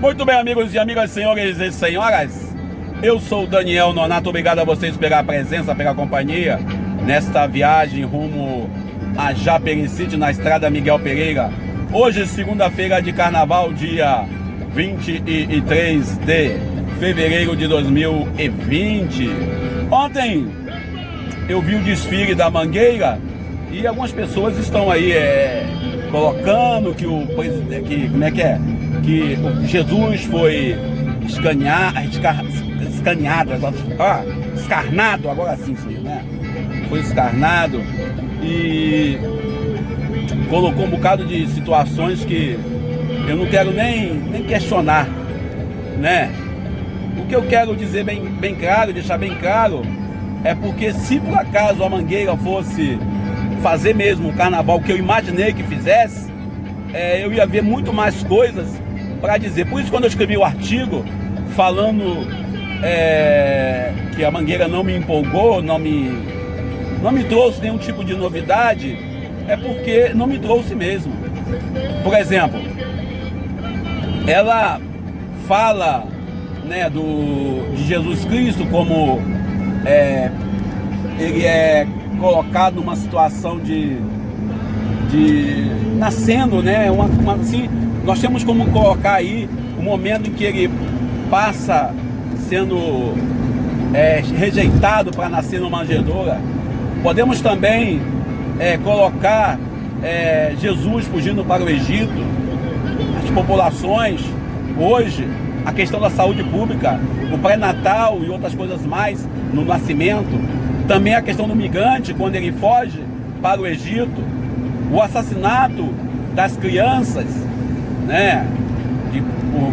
Muito bem, amigos e amigas, senhores e senhoras, eu sou o Daniel Nonato, obrigado a vocês pela presença, pela companhia nesta viagem rumo a Japericite, na estrada Miguel Pereira. Hoje, segunda-feira de carnaval, dia 23 de fevereiro de 2020. Ontem eu vi o desfile da Mangueira e algumas pessoas estão aí colocando que o que o Jesus foi escarnado, agora sim, né? Foi escarnado e colocou um bocado de situações que eu não quero nem questionar, né? O que eu quero dizer bem claro, deixar bem claro, é porque se por acaso a Mangueira fosse fazer mesmo o carnaval que eu imaginei que fizesse, eu ia ver muito mais coisas para dizer. Por isso, quando eu escrevi o artigo falando que a Mangueira não me empolgou, não me trouxe nenhum tipo de novidade, é porque não me trouxe mesmo. Por exemplo, ela fala, né, de Jesus Cristo como ele é colocado numa situação de nascendo, né? Assim, nós temos como colocar aí o momento em que ele passa sendo rejeitado para nascer numa manjedoura. Podemos também colocar Jesus fugindo para o Egito, as populações hoje, a questão da saúde pública, o pré-natal e outras coisas mais no nascimento, também a questão do migrante quando ele foge para o Egito, o assassinato das crianças, né,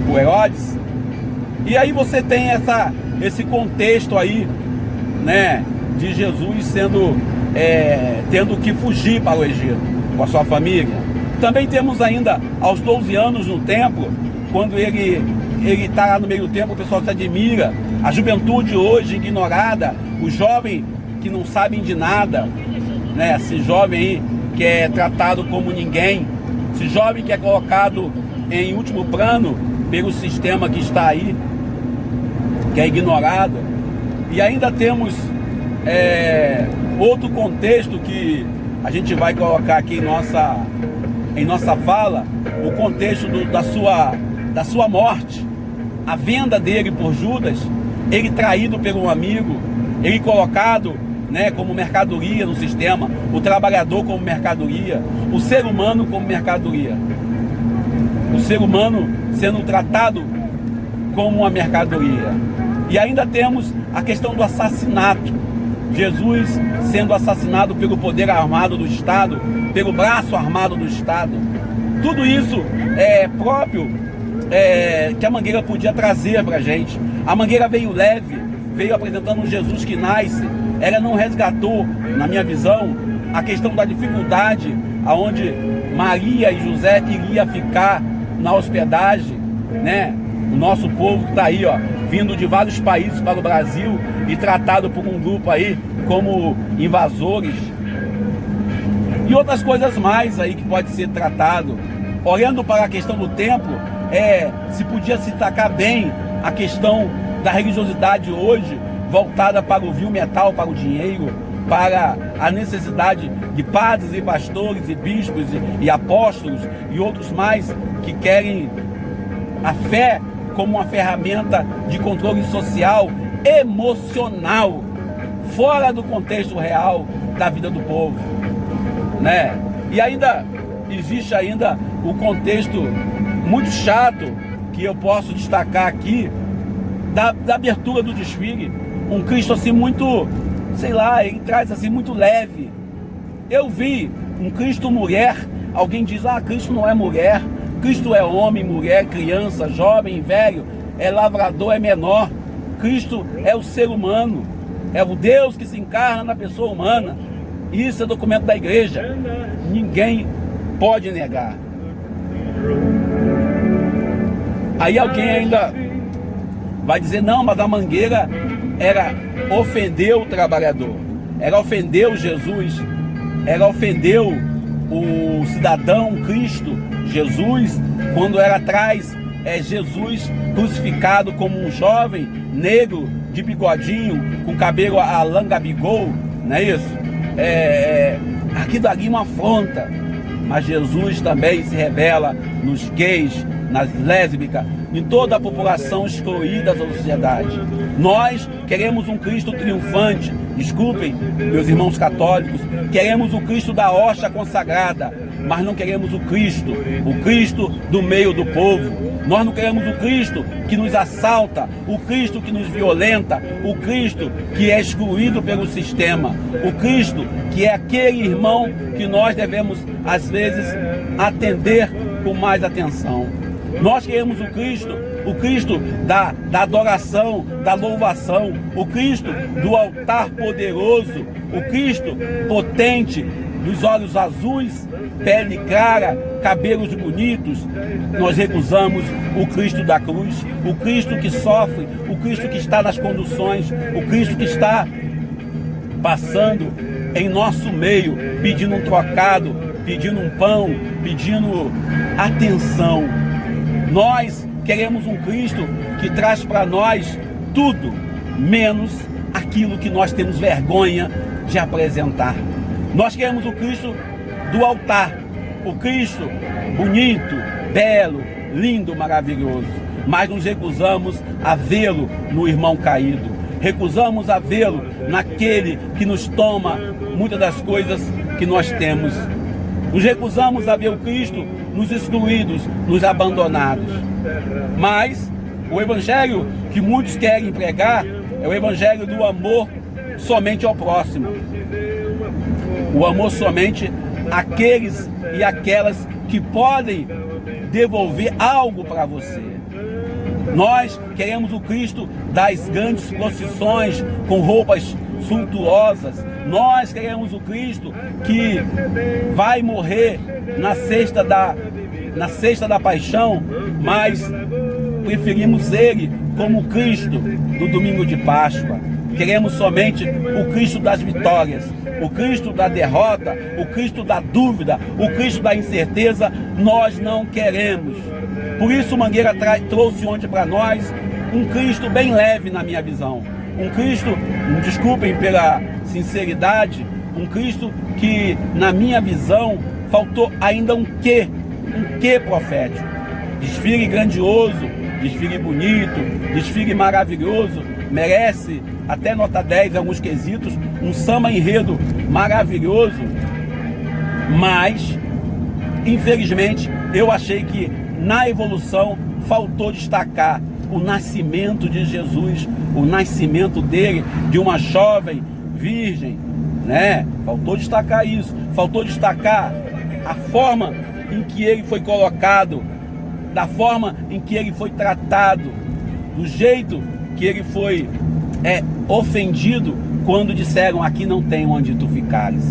por Herodes. E aí você tem esse contexto aí, né, de Jesus tendo que fugir para o Egito com a sua família. Também temos ainda aos 12 anos no templo, quando ele está lá no meio do templo, o pessoal se admira, a juventude hoje ignorada, o jovem que não sabem de nada, né, esse jovem aí que é tratado como ninguém, esse jovem que é colocado em último plano pelo sistema que está aí, que é ignorado. E ainda temos outro contexto que a gente vai colocar aqui em nossa fala, o contexto da sua morte, a venda dele por Judas, ele traído por um amigo, ele colocado, né, como mercadoria no sistema, o trabalhador como mercadoria, o ser humano como mercadoria, o ser humano sendo tratado como uma mercadoria. E ainda temos a questão do assassinato, Jesus sendo assassinado pelo poder armado do Estado, pelo braço armado do Estado. Tudo isso é próprio que a Mangueira podia trazer para a gente. A Mangueira veio leve, veio apresentando um Jesus que nasce. Ela não resgatou, na minha visão, a questão da dificuldade aonde Maria e José iriam ficar na hospedagem, né? O nosso povo que está aí, ó, vindo de vários países para o Brasil e tratado por um grupo aí como invasores. E outras coisas mais aí que pode ser tratado. Olhando para a questão do templo, se podia se tacar bem a questão da religiosidade hoje, voltada para o vil metal, para o dinheiro, para a necessidade de padres e pastores e bispos e apóstolos e outros mais que querem a fé como uma ferramenta de controle social, emocional, fora do contexto real da vida do povo, né? E ainda existe ainda o contexto muito chato que eu posso destacar aqui da abertura do desfile. Um Cristo assim muito, sei lá, ele traz assim muito leve. Eu vi um Cristo mulher, alguém diz, Cristo não é mulher, Cristo é homem, mulher, criança, jovem, velho, é lavrador, é menor. Cristo é o ser humano, é o Deus que se encarna na pessoa humana. Isso é documento da igreja, ninguém pode negar. Aí alguém ainda vai dizer, não, mas a Mangueira ofendeu o trabalhador, ela ofendeu Jesus, ela ofendeu o cidadão Cristo Jesus, quando ela traz Jesus crucificado como um jovem negro de bigodinho, com cabelo Alain Gabigol, não é isso? Aquilo ali é uma afronta, mas Jesus também se revela nos gays, nas lésbicas, em toda a população excluída da sociedade. Nós queremos um Cristo triunfante, desculpem, meus irmãos católicos, queremos o Cristo da hóstia consagrada, mas não queremos o Cristo do meio do povo. Nós não queremos o Cristo que nos assalta, o Cristo que nos violenta, o Cristo que é excluído pelo sistema, o Cristo que é aquele irmão que nós devemos, às vezes, atender com mais atenção. Nós queremos o Cristo da adoração, da louvação, o Cristo do altar poderoso, o Cristo potente, dos olhos azuis, pele clara, cabelos bonitos. Nós recusamos o Cristo da cruz, o Cristo que sofre, o Cristo que está nas conduções, o Cristo que está passando em nosso meio, pedindo um trocado, pedindo um pão, pedindo atenção. Nós queremos um Cristo que traz para nós tudo, menos aquilo que nós temos vergonha de apresentar. Nós queremos o Cristo do altar, o Cristo bonito, belo, lindo, maravilhoso, mas nos recusamos a vê-lo no irmão caído, recusamos a vê-lo naquele que nos toma muitas das coisas que nós temos. Nos recusamos a ver o Cristo nos excluídos, nos abandonados. Mas o evangelho que muitos querem pregar é o evangelho do amor somente ao próximo. O amor somente àqueles e aquelas que podem devolver algo para você. Nós queremos o Cristo das grandes procissões com roupas suntuosas. Nós queremos o Cristo que vai morrer na sexta da paixão, mas preferimos Ele como Cristo do domingo de Páscoa. Queremos somente o Cristo das vitórias, o Cristo da derrota, o Cristo da dúvida, o Cristo da incerteza. Nós não queremos. Por isso Mangueira trouxe ontem para nós um Cristo bem leve na minha visão. Um Cristo, desculpem pela sinceridade, um Cristo que na minha visão faltou ainda um quê profético. Desfile grandioso, desfile bonito, desfile maravilhoso, merece até nota 10 em alguns quesitos, um samba enredo maravilhoso, mas infelizmente eu achei que na evolução faltou destacar o nascimento de Jesus, o nascimento dele, de uma jovem virgem, né? Faltou destacar isso, faltou destacar a forma em que ele foi colocado, da forma em que ele foi tratado, do jeito que ele foi ofendido quando disseram: aqui não tem onde tu ficares.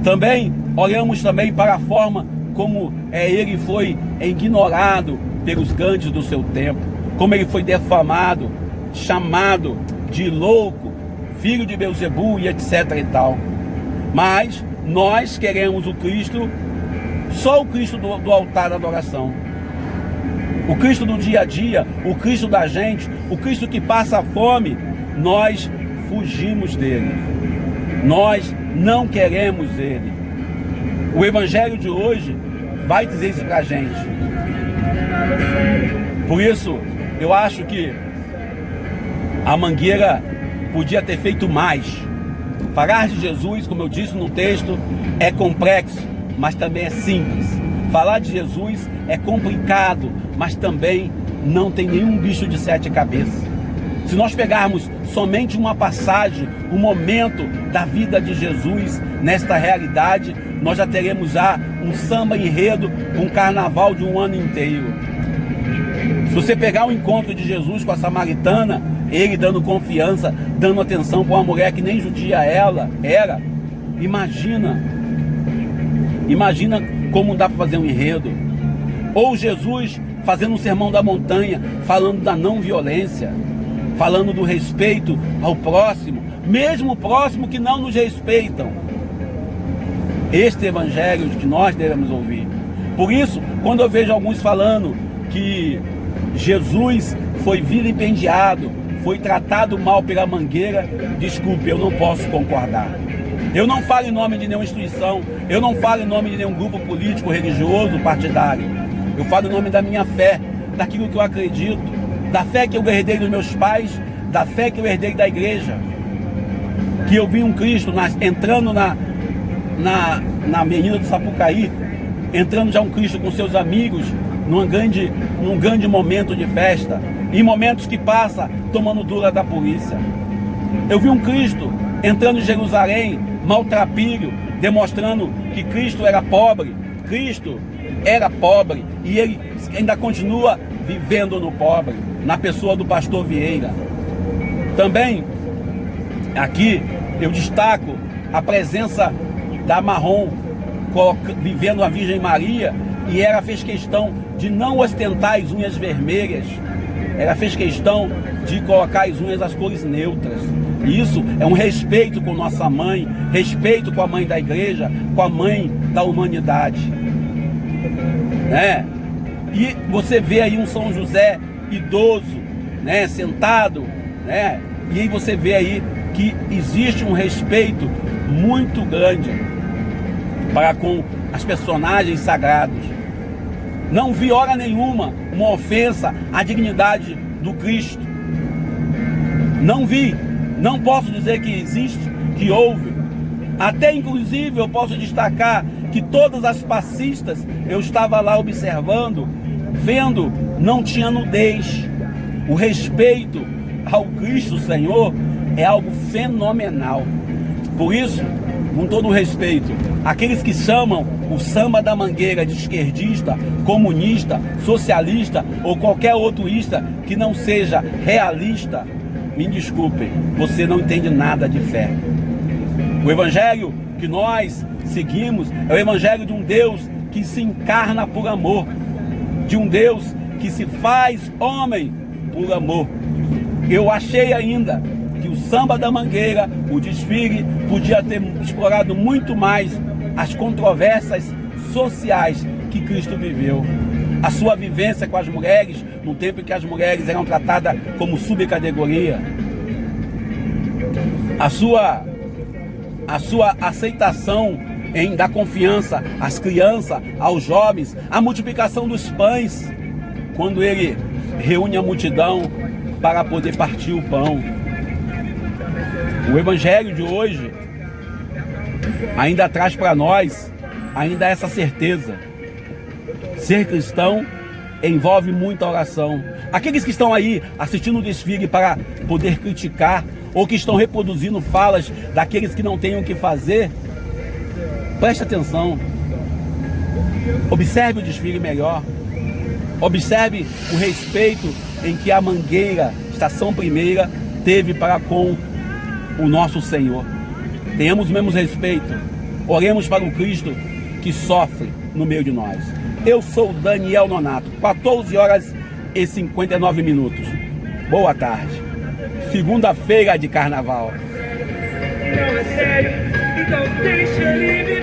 Também olhamos também para a forma como ele foi ignorado pelos grandes do seu tempo, como ele foi defamado, chamado de louco, filho de Belzebu e etc e tal. Mas nós queremos o Cristo, só o Cristo do altar da adoração, o Cristo do dia a dia, o Cristo da gente, o Cristo que passa fome. Nós fugimos dele, nós não queremos ele. O evangelho de hoje vai dizer isso pra gente. Por isso eu acho que a Mangueira podia ter feito mais. Falar de Jesus, como eu disse no texto, é complexo, mas também é simples. Falar de Jesus é complicado, mas também não tem nenhum bicho de 7 cabeças. Se nós pegarmos somente uma passagem, um momento da vida de Jesus nesta realidade, nós já teremos já um samba enredo, um carnaval de um ano inteiro. Se você pegar o encontro de Jesus com a samaritana, ele dando confiança, dando atenção para uma mulher que nem judia ela era, imagina como dá para fazer um enredo. Ou Jesus fazendo um sermão da montanha, falando da não violência, falando do respeito ao próximo, mesmo o próximo que não nos respeitam. Este evangelho que nós devemos ouvir. Por isso, quando eu vejo alguns falando que Jesus foi vilipendiado, foi tratado mal pela Mangueira, desculpe, eu não posso concordar. Eu não falo em nome de nenhuma instituição, eu não falo em nome de nenhum grupo político, religioso, partidário. Eu falo em nome da minha fé, daquilo que eu acredito, da fé que eu herdei dos meus pais, da fé que eu herdei da igreja. Que eu vi um Cristo entrando na Avenida do Sapucaí, entrando já um Cristo com seus amigos, num grande momento de festa, em momentos que passa tomando dura da polícia. Eu vi um Cristo entrando em Jerusalém, maltrapilho, demonstrando que Cristo era pobre e ele ainda continua vivendo no pobre, na pessoa do pastor Vieira. Também aqui eu destaco a presença da Marrom vivendo a Virgem Maria, e ela fez questão de não ostentar as unhas vermelhas, ela fez questão de colocar as unhas das cores neutras. E isso é um respeito com nossa mãe, respeito com a mãe da igreja, com a mãe da humanidade, né? E você vê aí um São José idoso, né, sentado, né? E aí você vê aí que existe um respeito muito grande para com as personagens sagrados. Não vi hora nenhuma uma ofensa à dignidade do Cristo. Não vi, não posso dizer que existe, que houve. Até inclusive eu posso destacar que todas as passistas eu estava lá observando, vendo, não tinha nudez. O respeito ao Cristo Senhor é algo fenomenal. Por isso, com todo o respeito, aqueles que chamam o samba da Mangueira de esquerdista, comunista, socialista ou qualquer outro ista que não seja realista, me desculpem, você não entende nada de fé. O evangelho que nós seguimos é o evangelho de um Deus que se encarna por amor, de um Deus que se faz homem por amor. Eu achei ainda que o samba da Mangueira, o desfile, podia ter explorado muito mais as controvérsias sociais que Cristo viveu. A sua vivência com as mulheres, no tempo em que as mulheres eram tratadas como subcategoria. A sua aceitação em dar confiança às crianças, aos jovens, a multiplicação dos pães, quando ele reúne a multidão para poder partir o pão. O evangelho de hoje ainda traz para nós ainda essa certeza. Ser cristão envolve muita oração. Aqueles que estão aí assistindo o desfile para poder criticar, ou que estão reproduzindo falas daqueles que não têm o que fazer, preste atenção. Observe o desfile melhor. Observe o respeito em que a Mangueira, Estação Primeira, teve para com o nosso Senhor. Tenhamos o mesmo respeito. Oremos para o Cristo que sofre no meio de nós. Eu sou Daniel Nonato, 14 horas e 59 minutos. Boa tarde. Segunda-feira de carnaval. Não é sério, então deixa ele